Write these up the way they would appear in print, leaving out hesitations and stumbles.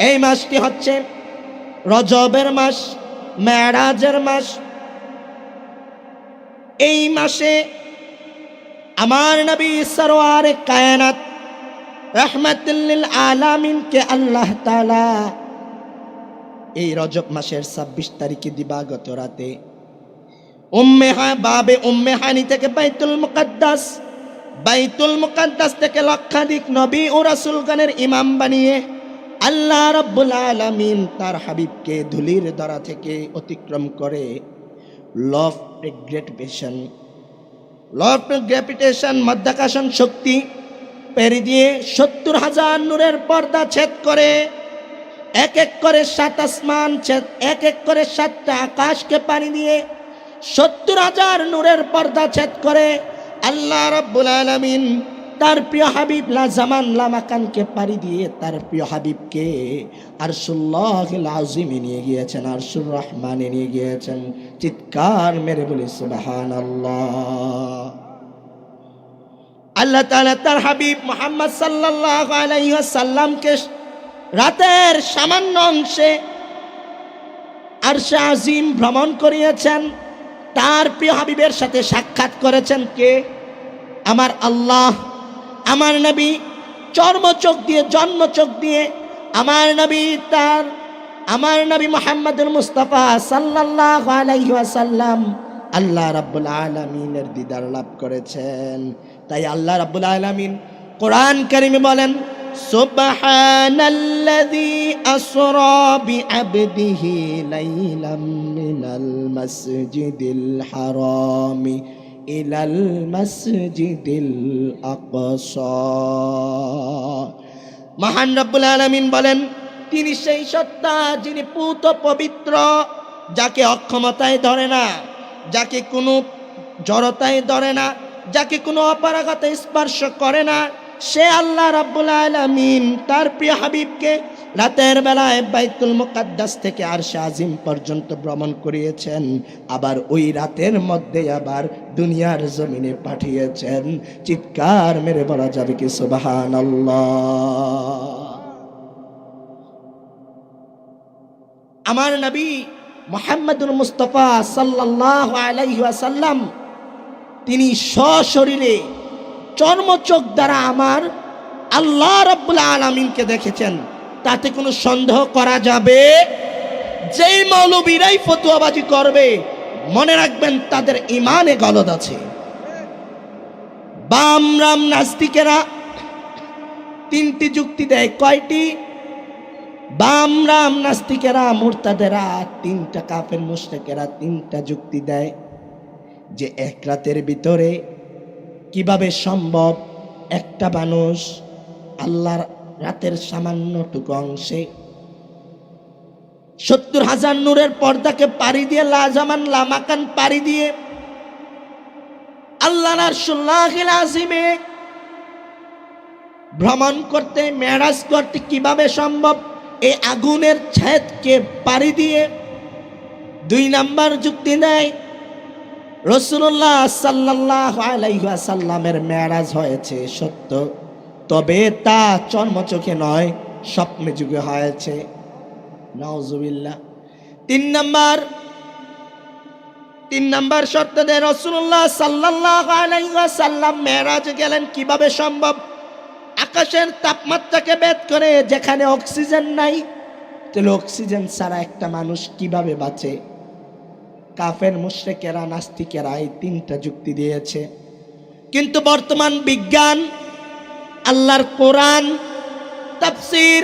এই মাসটি হচ্ছে রজবের মাস, মেরাজের মাস। এই মাসে আমার নবী সরওয়ারে কায়নাত রাহমাতুল লিল আলামিনকে আল্লাহ তাআলা এই রজব মাসের ২৬ তারিখে দিবাগত রাতে উম্মে হানি থেকে বাইতুল মুকাদ্দাস থেকে লক্ষাধিক নবী ও রাসূলগণের ইমাম বানিয়ে আল্লাহ রাব্বুল আলামিন তার হাবিবকে ধুলির ধরা থেকে অতিক্রম করে ল অফ গ্র্যাভিটেশন মাধ্যাকর্ষণ শক্তি পেরিয়ে দিয়ে ৭০,০০০ নূরের পর্দা ছেদ করে এক এক করে ৭ আসমান ছেদ, এক এক করে ৭টা আকাশকে পানি দিয়ে ৭০,০০০ নূরের পর্দা ছেদ করে আল্লাহ রাব্বুল আলামিন তার প্রিয় হাবিব লা জামান লা মাকানকে পাড়ি দিয়ে তার প্রিয় হাবিবকে আরশুল্লাহিল আযীমে নিয়ে গিয়েছেন, আরশুর রহমানে নিয়ে গিয়েছেন। চিৎকার মেরে বলি সুবহানাল্লাহ। আল্লাহ তাআলা তার হাবিব মুহাম্মদ সাল্লাল্লাহু আলাইহি ওয়াসাল্লামকে রাতের সামান্য অংশে আরশে আজিম ভ্রমণ করিয়েছেন। তার প্রিয় হাবিবের সাথে সাক্ষাৎ করেছেন কে? আমার আল্লাহ। আমার নবী চর্মচোখ দিয়ে, জন্মচোখ দিয়ে আমার নবী মুহাম্মদুল মুস্তাফা সাল্লাল্লাহু আলাইহি ওয়াসাল্লাম আল্লাহ রাব্বুল আলামিনের দিদার লাভ করেছেন। তাই আল্লাহ রাব্বুল আলামিন কোরআন কারীমে বলেন, সুবহানাল্লাযী আসরা বিআবদিহি লাইলাম মিনাল মাসজিদিল হারামি ইলাল মাসজিদিল আকসা। মহান রব্বুল আলামিন বলেন, তিনি সেই সত্তা যিনি পূত পবিত্র, যাকে অক্ষমতায় ধরে না, যাকে কোনো জড়তায় ধরে না, যাকে কোনো অপারগতা স্পর্শ করে না, সে আল্লাহ রাব্বুল আলামিন তার প্রিয় হাবিবকে রাতের বেলায় বাইতুল মুকাদ্দাস থেকে আরশে আজিম পর্যন্ত ভ্রমণ করিয়েছেন। আবার ওই রাতের মধ্যে আবার দুনিয়ার জমিনে পাঠিয়েছেন। চিৎকার মেরে বলা যাবে কি সুবহানাল্লাহ। আমার নবী মুহাম্মদুর মুস্তাফা সাল্লাল্লাহু আলাইহি ওয়াসাল্লাম তিনি সশরীরে চর্মচোখ দ্বারা আমার আল্লাহ রাব্বুল আলামিনকে দেখেছেন। তাতে কোনো সন্দেহ করা যাবে? যেই মৌলবীরাই ফতোয়াবাজি করবে, মনে রাখবেন তাদের ঈমানে গলদ আছে। বামরাম নাস্তিকেরা 3টি যুক্তি দেয়। কয়টি? বামরাম নাস্তিকেরা, মুরতাদেরা 3টা, কাফের মুশরিকেরা 3টা যুক্তি দেয় যে এক রাতের ভিতরে কিভাবে সম্ভব একটা মানুষ আল্লাহর রাতের সামান্যটুকু অংশে ৭০,০০০ নূরের পর্দাকে পাড়ি দিয়ে লা জামান লা মাকান পাড়ি দিয়ে আল্লাহর আরশুল্লাহিল আযীমে ভ্রমণ করতে, মেরাজ করতে কিভাবে সম্ভব? এই আগুনের ছেদকে পাড়ি দিয়ে। 2 নাম্বার যুক্তি দেয়, রাসূলুল্লাহ সাল্লাল্লাহু আলাইহি ওয়াসাল্লামের মেরাজ হয়েছে সত্য, তবে তা চর্মচোখে নয়, স্বপ্নে যুগে হয়েছে। নাউজুবিল্লাহ। 3 নাম্বার শর্ত দেয়, রাসূলুল্লাহ সাল্লাল্লাহু আলাইহি ওয়াসাল্লাম মেরাজে গেলেন কিভাবে সম্ভব? আকাশের তাপমাত্রাকে ভেদ করে, যেখানে অক্সিজেন নাই, তাহলে অক্সিজেন ছাড়া একটা মানুষ কিভাবে বাঁচে? কাফের মুশরিকেরা, নাস্তিকেরা এই 3টা যুক্তি দিয়েছে। কিন্তু বর্তমান বিজ্ঞান, আল্লাহর কোরআন, তাফসীর,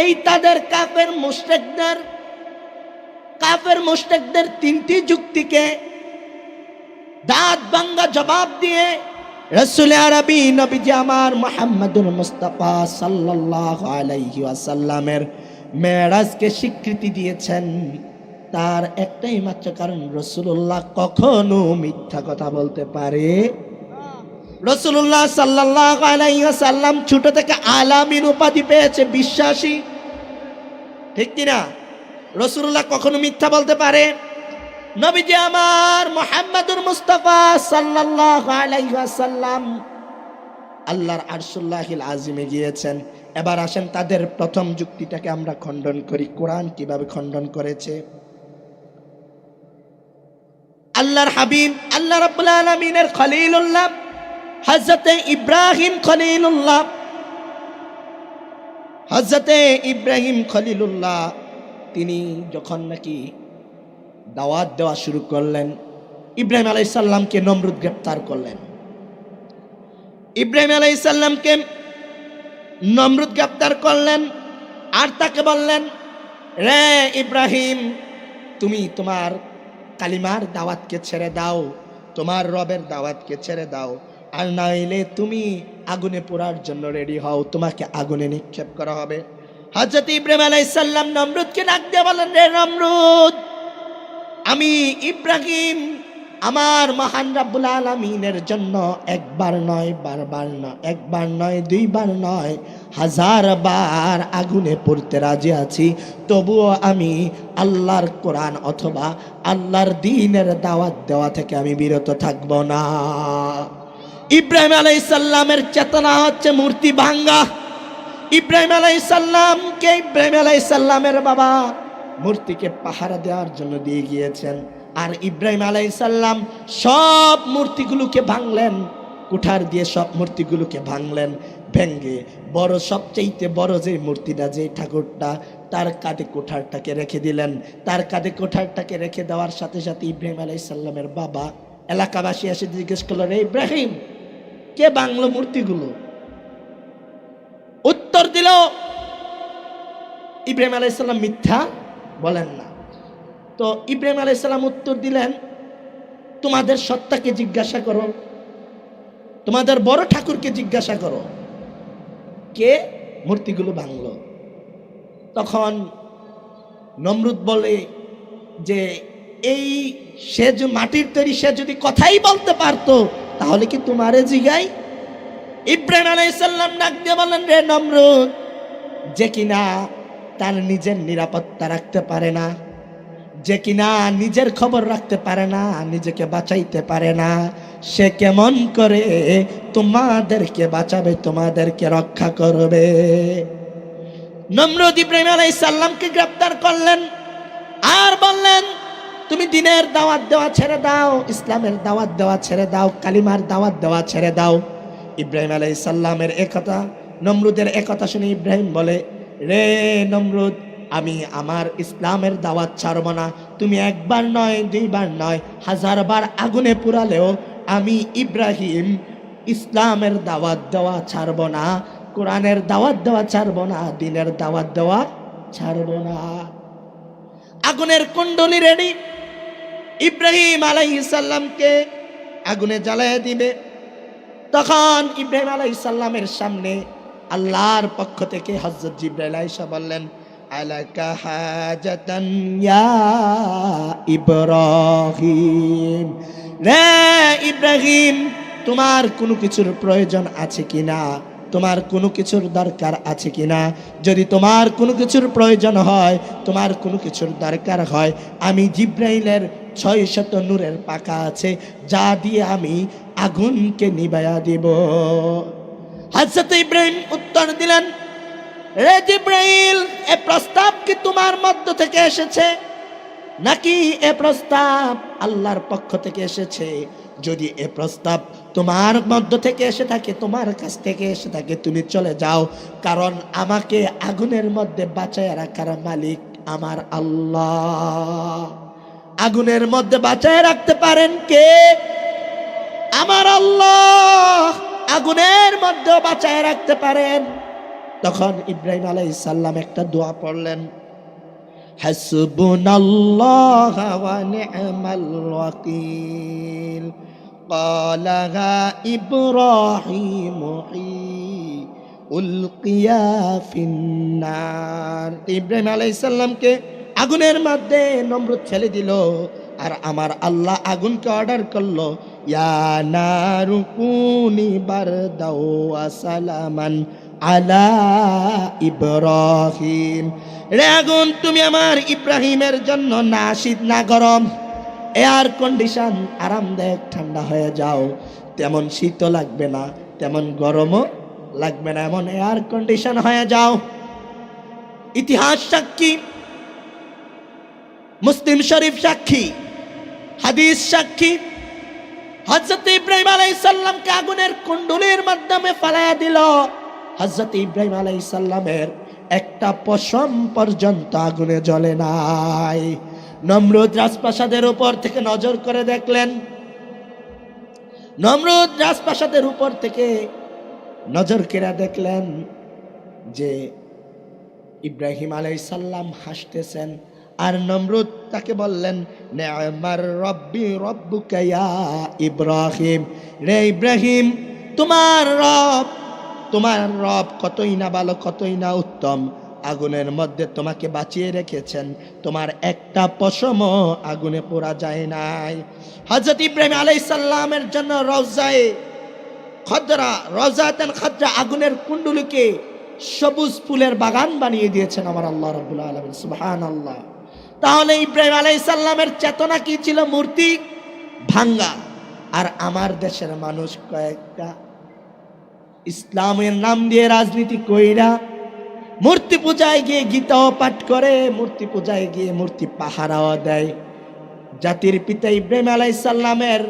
এই তাদের কাফের মুশরিকদের 3টি যুক্তিকে দাঁত ভাঙ্গা জবাব দিয়ে রাসূল আরবি নবীজি আমার মুহাম্মদুর মুস্তাফা সাল্লাল্লাহু আলাইহি ওয়াসাল্লামের মেরাজকে স্বীকৃতি দিয়েছেন। তার একটাই মাত্র কারণ, রাসূলুল্লাহ কখনো মিথ্যা কথা বলতে পারে। রাসূলুল্লাহ সাল্লাল্লাহু আলাইহি ওয়াসাল্লাম ছোট থেকে আলামিন উপাধি পেয়েছে, বিশ্বাসী, ঠিক কিনা? রাসূলুল্লাহ কখনো মিথ্যা বলতে পারে? নবীজি আমার মুহাম্মদুর মুস্তাফা সাল্লাল্লাহু আলাইহি ওয়াসাল্লাম আল্লাহর আরশুল্লাহিল আযীমে গিয়েছেন। এবার আসেন তাদের প্রথম যুক্তিটাকে আমরা খণ্ডন করি। কোরআন কিভাবে খণ্ডন করেছে। আল্লাহর হাবিব আল্লাহ রাব্বুল আলামিনের খলিলুল্লাহ হযরতে ইব্রাহিম খলিলুল্লাহ, হযরতে ইব্রাহিম খলিলুল্লাহ তিনি যখন নাকি দাওয়াত দেওয়া শুরু করলেন, ইব্রাহিম আলাইহিস সালামকে নমরুদ গ্রেফতার করলেন। ইব্রাহিম আলাইহিস সালামকে নমরুদ গ্রেফতার করলেন আর তাকে বললেন, রে ইব্রাহিম, তুমি তোমার কালিমার দাওয়াতকে ছেড়ে দাও, তোমার রবের দাওয়াতকে ছেড়ে দাও, আর নাইলে তুমি আগুনে পোড়ার জন্য রেডি হও, তোমাকে আগুনে নিক্ষেপ করা হবে। হযরত ইব্রাহিম আলাইহিস সালাম নমরুদকে ডাক দিয়ে বলেন, রে নমরুদ, আমি ইব্রাহিম আমার মহান রাব্বুল আলামিনের জন্য একবার নয়, বারবার নয়, একবার নয়, দুইবার নয়, 1000 বার আগুনে পড়তে রাজি আছি, তবুও আমি আল্লাহর কোরআন অথবা আল্লাহর দ্বীনের দাওয়াত দেওয়া থেকে আমি বিরত থাকব না। ইব্রাহিম আলাইহিস সালামের চেতনা হচ্ছে মূর্তি ভাঙ্গা। ইব্রাহিম আলাইহিস সালামকে ইব্রাহিম আলাইহিস সালামের বাবা মূর্তিকে পাহারা দেওয়ার জন্য দিয়ে গিয়েছেন, আর ইব্রাহিম আলাইহিস সালাম সব মূর্তিগুলোকে ভাঙলেন, কুঠার দিয়ে সব মূর্তিগুলোকে ভাঙলেন, ভেঙ্গে বড় সবচেয়ে বড় যে মূর্তিটা, যে ঠাকুরটা, তার কাঁধে কুঠারটাকে রেখে দিলেন। তার কাঁধে কুঠারটাকে রেখে দেওয়ার সাথে সাথে ইব্রাহিম আলাইহিস সালামের বাবা এলাকাবাসী এসে জিজ্ঞেস করলো, রে ইব্রাহিম, কে ভাঙলো মূর্তিগুলো? উত্তর দিল ইব্রাহিম আলাইহিস সালাম মিথ্যা বলেন না। তো ইব্রাহিম আলাইহিস সালাম উত্তর দিলেন, তোমাদের সত্তাকে জিজ্ঞাসা করো, তোমাদের বড় ঠাকুরকে জিজ্ঞাসা করো, কে মূর্তিগুলো ভাঙলো। তখন নমরুদ বলে যে এই সে যে মাটির তৈরি, সে যদি কথাই বলতে পারতো তাহলে কি তোমারে জিগাই? ইব্রাহিম আলাইহিস সালাম ডাক দিয়ে বলেন, রে নমরুদ, যে কিনা তার নিজের নিরাপত্তা রাখতে পারে না, যে কিনা নিজের খবর রাখতে পারে না, নিজেকে বাঁচাইতে পারে না, সে কেমন করে তোমাদেরকে বাঁচাবে, তোমাদেরকে রক্ষা করবে? নমরুদ ইব্রাহিম আলাইহিস সালামকে গ্রেফতার করলেন আর বললেন, তুমি দ্বীনের দাওয়াত দেওয়া ছেড়ে দাও, ইসলামের দাওয়াত দেওয়া ছেড়ে দাও, কালিমার দাওয়াত দেওয়া ছেড়ে দাও। ইব্রাহিম আলাইহিস সালামের একথা, নমরুদের একথা শুনে ইব্রাহিম বলে, রে নমরুদ, আমি আমার ইসলামের দাওয়াত ছাড়ব না। তুমি একবার নয়, দুইবার নয়, 1000 বার আগুনে পুরালেও আমি ইব্রাহিম ইসলামের দাওয়াত দেওয়া ছাড়ব না, কোরআনের দাওয়াত দেওয়া ছাড়ব না, দ্বীনের দাওয়াত দেওয়া ছাড়ব না। আগুনের কুণ্ডলী রেডি, ইব্রাহিম আলাইহিস সালামকে আগুনে জ্বালায় দিবে। তখন ইব্রাহিম আলাইহিস সালামের সামনে আল্লাহর পক্ষ থেকে হযরত জিবরাইল আয়েশা বললেন, আলাকা হাজাতান ইয়া ইব্রাহিম, রে ইব্রাহিম, তোমার কোনো কিছুর প্রয়োজন আছে কিনা, তোমার কোনো কিছুর দরকার আছে কিনা? যদি তোমার কোনো কিছুর প্রয়োজন হয়, তোমার কোনো কিছুর দরকার হয়, আমি জিবরাইলের 600 নূরের পাকা আছে, যা দিয়ে আমি আগুনকে নিভাইয়া দিব। হযরত ইব্রাহিম উত্তর দিলেন, রে জিবরাইল, এ প্রস্তাব কি তোমার মধ্য থেকে এসেছে নাকি এ প্রস্তাব আল্লাহর পক্ষ থেকে এসেছে? যদি এ প্রস্তাব তোমার মধ্য থেকে এসে থাকে, তোমার কাছ থেকে এসে থাকে, তুমি চলে যাও, কারণ আমাকে আগুনের মধ্যে বাঁচায় রাখার মালিক আমার আল্লাহ। আগুনের মধ্যে বাঁচায় রাখতে পারেন কে? আমার আল্লাহ আগুনের মধ্যে বাঁচায় রাখতে পারেন। তখন ইব্রাহিম আলাইহিস সালাম একটা দোয়া পড়লেন, হাসবুনাল্লাহ ওয়া নি'মাল ওয়াকিল, ক্বালাহা ইব্রাহিম উলকিয়া ফিন্নার। ইব্রাহিম আলাইহিস সালামকে আগুনের মধ্যে নমরুদ ছেড়ে দিল, আর আমার আল্লাহ আগুনকে অর্ডার করলো, ইয়া নারু কুনি বারদাও ওয়া সালামান আলা ইব্রাহিম, রে আগুন, তুমি আমার ইব্রাহিমের জন্য না শীত না গরম, এয়ার কন্ডিশন আরামদায়ক ঠান্ডা হয়ে যাও, তেমন শীতও লাগবে না, তেমন গরমও লাগবে না, এমন এয়ার কন্ডিশন হয়ে যাও। ইতিহাস সাক্ষী, মুসলিম শরীফ সাক্ষী, হাদিস সাক্ষী, হযরত ইব্রাহিম আলাইহিস সালামকে আগুনের কুণ্ডুলির মাধ্যমে ফালায়া দিল। হযরত ইব্রাহিম আলাইহিস সালামের একটা পশম পর্যন্ত আগুনে জ্বলে নাই। নমরুদ রাজপ্রাসাদের উপর থেকে নজর করে দেখলেন, নমরুদ রাজপ্রাসাদের উপর থেকে নজর করে দেখলেন যে ইব্রাহিম আলাইহিস সালাম হাসতেছেন। আর নমরুদ তাকে বললেন, নি'মার রব্বি রব্বুকা ইয়া ইব্রাহিম, রে ইব্রাহিম তোমার রব কতই না ভালো, কতই না উত্তম। আগুনের মধ্যে তোমাকে বাঁচিয়ে রেখেছেন, তোমার একটা পশমও আগুনে পোড়া যায় নাই। হযরত ইব্রাহিম আলাইহিস সালামের জন্য রওজাতান খাদরা আগুনের কুণ্ডুলিকে সবুজ ফুলের বাগান বানিয়ে দিয়েছেন আমার আল্লাহ রাব্বুল আলামিন, সুবহানাল্লাহ। তাহলে ইব্রাহিম আলাইহিস সালামের চেতনা কি ছিল? মূর্তি ভাঙ্গা। আর আমার দেশের মানুষ কয়েকটা ইসলামের নাম দিয়ে রাজনীতি কইরা মূর্তি পূজায় গিয়ে গীতাও পাঠ করে, মূর্তি পূজায় গিয়ে মূর্তি পাহারাও দেয়। জাতির পিতা ইব্রাহিম আলাইহিস সালামের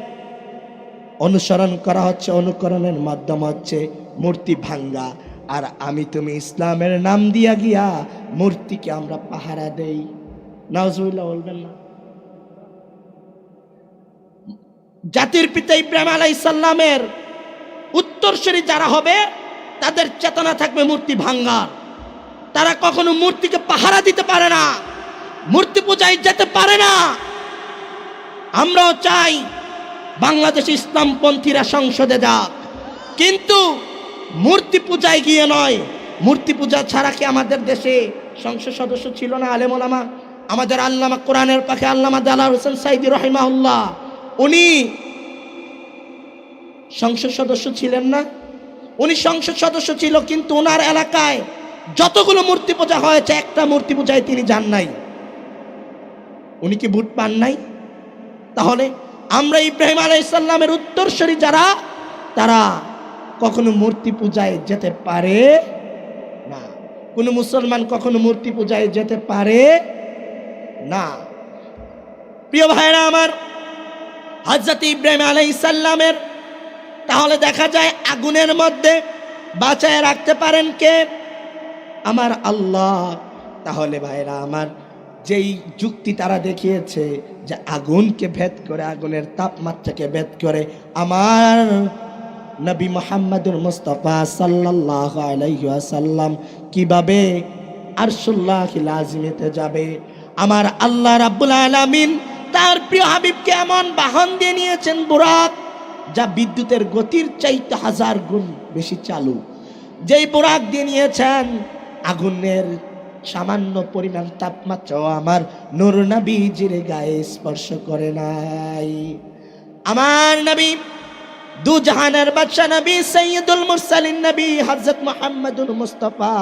অনুসরণ করা হচ্ছে, অনুকরণের মাধ্যম হচ্ছে মূর্তি ভাঙ্গা। আর আমি তুমি ইসলামের নাম দিয়া গিয়া মূর্তিকে আমরা পাহারা দেই। নাউজুবিল্লাহ বলবেন না? জাতির পিতা ইব্রাহিম আলাইহিস সালামের উত্তরসূরি যারা হবে তাদের চেতনা থাকবে মূর্তি ভাঙ্গার। তারা কখনো মূর্তিকে পাহারা দিতে পারে না, মূর্তি পূজায় যেতে পারে না। আমরাও চাই বাংলাদেশে ইসলামপন্থীরা সংসদে যাক, কিন্তু মূর্তি পূজায় গিয়ে নয়। মূর্তি পূজা ছাড়া কি আমাদের দেশে সংসদ সদস্য ছিল না আলেম ওলামা? আমাদের আল্লামা, কোরআনের পাখি আল্লামা দেলাওয়ার হোসেন সাইদি রাহিমাহুল্লাহ, উনি সংসদ সদস্য ছিলেন না? উনি সংসদ সদস্য ছিল, কিন্তু ওনার এলাকায় যতগুলো মূর্তি পূজা হয়েছে একটা মূর্তি পূজায় তিনি যান নাই। উনি কি ভোট পান নাই? তাহলে আমরা ইব্রাহিম আলাইহিস সালামের উত্তরসূরি যারা, তারা কখনো মূর্তি পূজায় যেতে পারে না। কোন মুসলমান কখনো মূর্তি পূজায় যেতে পারে না। প্রিয় ভাইরা আমার, হযরত ইব্রাহিম আলাইহিস সালামের তাহলে দেখা যায় আগুনের মধ্যে বাঁচায় রাখতে পারেন কে? আমার আল্লাহ। তাহলে ভাইরা আমার, যেই যুক্তি তারা দেখিয়েছে যে আগুনকে ভেদ করে, আগুনের তাপমাত্রাকে ভেদ করে আমার নবী মুহাম্মদুর মুস্তাফা সাল্লাল্লাহু আলাইহি ওয়াসাল্লাম কিভাবে আরশুল্লাহিল আযিমেতে যাবে, আমার আল্লাহ রাব্বুল আলামিন তার প্রিয় হাবিবকে এমন বাহন দিয়ে নিয়েছেন বুরাক, যা বিদ্যুতের গতির চাইতে 1000 গুণ বেশি চালু। যেই বুরাক দিয়ে নিয়েছেন, আগুনের সামান্য পরিমাণ তাপমাত্রাও আমার নূর নবীজির গায়ে স্পর্শ করে নাই। আমার নবী, দু জাহানের বাদশা নবী, সাইয়্যিদুল মুরসালিন নবী হযরত মুহাম্মদুর মুস্তাফা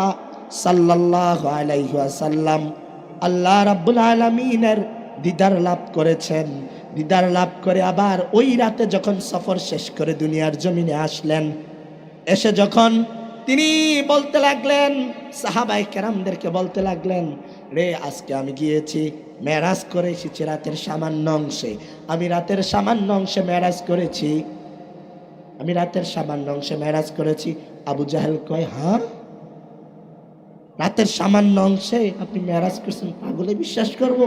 সাল্লাল্লাহু আলাইহি ওয়াসাল্লাম আল্লাহ রাব্বুল আলামিনের দিদার লাভ করেছেন। দিদার লাভ করে আবার ওই রাতে যখন সফর শেষ করে দুনিয়ার জমিনে আসলেন, এসে যখন তিনি বলতে লাগলেন, সাহাবায়ে কেরামদেরকে বলতে লাগলেন, রে আজকে আমি গিয়েছি মেরাজ করে এসেছি রাতের সামান্য অংশে, আমি রাতের সামান্য অংশে মেরাজ করেছি, আমি রাতের সামান্য অংশে মেরাজ করেছি। আবু জাহেল কয়, হ্যাঁ রাতের সামান্য অংশে আপনি মেরাজ করেছেন? পাগলে বিশ্বাস করব?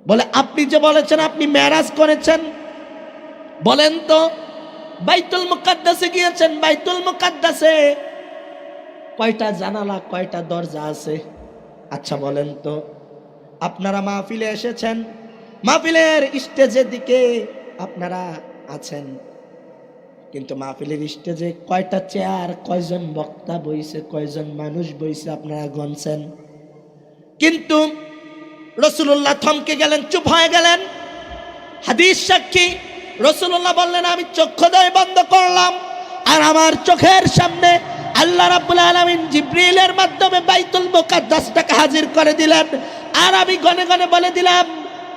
বলে, আপনি যে বলেছেন আপনি মেরাজ করেছেন, বলেন তো বাইতুল মুকাদ্দাসে গিয়েছেন, বাইতুল মুকাদ্দাসে কয়টা জানালা, কয়টা দরজা আছে? আচ্ছা বলেন তো, আপনারা মাহফিলে এসেছেন, মাহফিলের স্টেজের দিকে আপনারা আছেন, কিন্তু মাহফিলের স্টেজে কয়টা চেয়ার, কয়জন বক্তা বইছে, কয়জন মানুষ বইছে আপনারা গণছেন? কিন্তু রাসূলুল্লাহ থমকে গেলেন, চুপ হয়ে গেলেন। হাদিস সাক্ষী, রাসূলুল্লাহ বললেন, আমি চক্ষুদ্বয় বন্ধ করলাম আর আমার চোখের সামনে আল্লাহ রাব্বুল আলামিন জিবরিলের মাধ্যমে বাইতুল মুকাদ্দাসটাকে হাজির করে দিলেন। আর আমি গনে গনে বলে দিলাম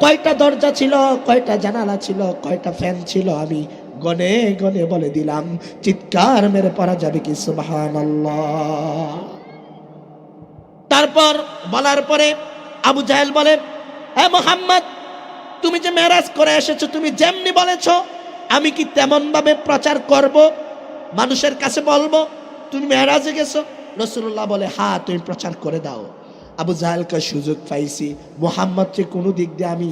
কয়টা দরজা ছিল, কয়টা জানালা ছিল, কয়টা ফ্যান ছিল, আমি গনে গনে বলে দিলাম, চিৎকার মেরে পড়া যাবে কি সুবহানাল্লাহ। তারপর বলার পরে আবু জাহেল বলে, হে মুহাম্মদ, তুমি যে মেরাজ করে এসেছো, তুমি যেমনি বলেছো আমি কি তেমন ভাবে প্রচার করব, মানুষের কাছে বলবো তুমি মেরাজে গেছো? রাসূলুল্লাহ বলে, হ্যাঁ তুমি প্রচার করে দাও। আবু জাহেলকে সুযোগ পাইছি, মুহাম্মদকে কোনো দিক দিয়ে আমি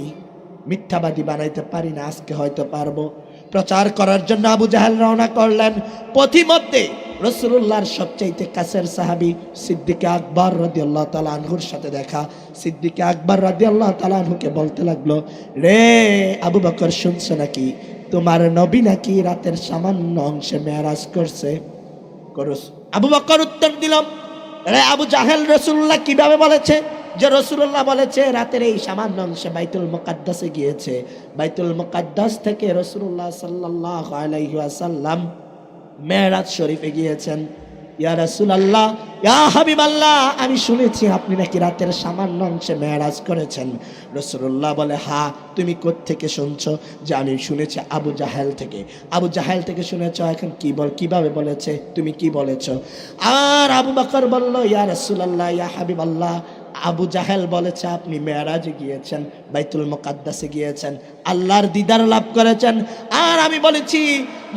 মিথ্যাবাদী বানাইতে পারি না, আজকে হয়তো পারবো। প্রচার করার জন্য আবু জাহেল রওনা করলেন। পথিমধ্যে রাসূলুল্লাহর সবচাইতে কাছের সাহাবী সিদ্দিক আকবর রাদিয়াল্লাহু তাআলা আনহুর সাথে দেখা। সিদ্দিক আকবর রাদিয়াল্লাহু তাআলা আনহুকে বলতে লাগলো, রে আবু বকর, শুনছো নাকি তোমার নবী নাকি রাতের সামান্য অংশে মেরাজ করছে? আবু বকর উত্তর দিল, রে আবু জাহেল, রাসূলুল্লাহ কিভাবে বলেছে? যে রাসূলুল্লাহ বলেছে রাতের এই সামান্য অংশে বাইতুল মুকাদ্দাসে গিয়েছে, বাইতুল মুকাদ্দাস থেকে রাসূলুল্লাহ সাল্লাল্লাহু আলাইহি ওয়াসাল্লাম মেরাজ শরীফে গিয়েছেন। ইয়া রাসূলুল্লাহ, ইয়া হাবিবাল্লাহ, আমি শুনেছি আপনি নাকি রাতের সামান্য অংশে মেরাজ করেছেন। রাসূলুল্লাহ বলে, হ্যাঁ। তুমি কোত্থেকে শুনছো? যে আমি শুনেছি আবু জাহেল থেকে। আবু জাহেল থেকে শুনেছো? এখন কিভাবে বলেছে, তুমি কি বলেছো? আর আবু বকর বলল, ইয়া রাসূলুল্লাহ, ইয়া হাবিবাল্লাহ, আবু জাহেল বলেছে আপনি মেরাজে গিয়েছেন, বাইতুল মুকাদ্দাসে গিয়েছেন, আল্লাহর দিদার লাভ করেছেন। আর আমি বলেছি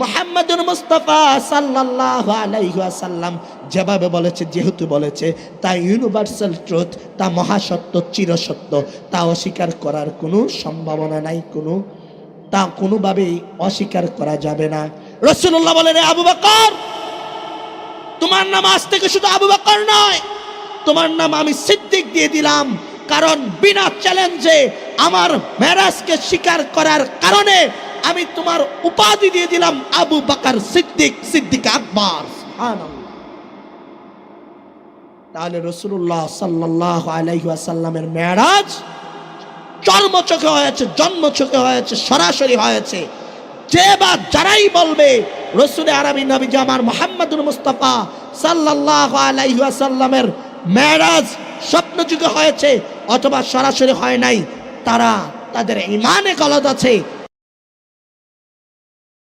মুহাম্মদুর মুস্তাফা সাল্লাল্লাহু আলাইহি ওয়াসাল্লাম যেভাবে বলেছে, যেহেতু বলেছে, তা ইউনিভার্সাল ট্রুথ, তা মহাসত্য, চিরসত্য, তা অস্বীকার করার কোনো সম্ভাবনা নাই, তা কোনোভাবেই অস্বীকার করা যাবে না। রাসূলুল্লাহ বলেন, আবু বকর, তোমার নাম আজ থেকে শুধু আবু বকর নয়, তোমার নাম আমি সিদ্দিক দিয়ে দিলাম। কারণ বিনা চ্যালেঞ্জে আমার মেরাজকে স্বীকার করার কারণে আমি তোমার উপাধি দিয়ে দিলাম আবু বকর সিদ্দিক, সিদ্দিক আকবর। সুবহানাল্লাহ। তাহলে রাসূলুল্লাহ সাল্লাল্লাহু আলাইহি ওয়াসাল্লামের মেরাজ চর্মচোখে হয়েছে, জন্মচোখে হয়েছে, সরাসরি হয়েছে। যে বা যারাই বলবে রাসূল আরবি নবী আমার মুহাম্মদুর মুস্তাফা সাল্লাল্লাহু আলাইহি ওয়াসাল্লামের মেরাজ স্বপ্নযুগে হয়েছে অথবা সরাসরি হয় নাই, তারা তাদের ঈমানে গলদ আছে,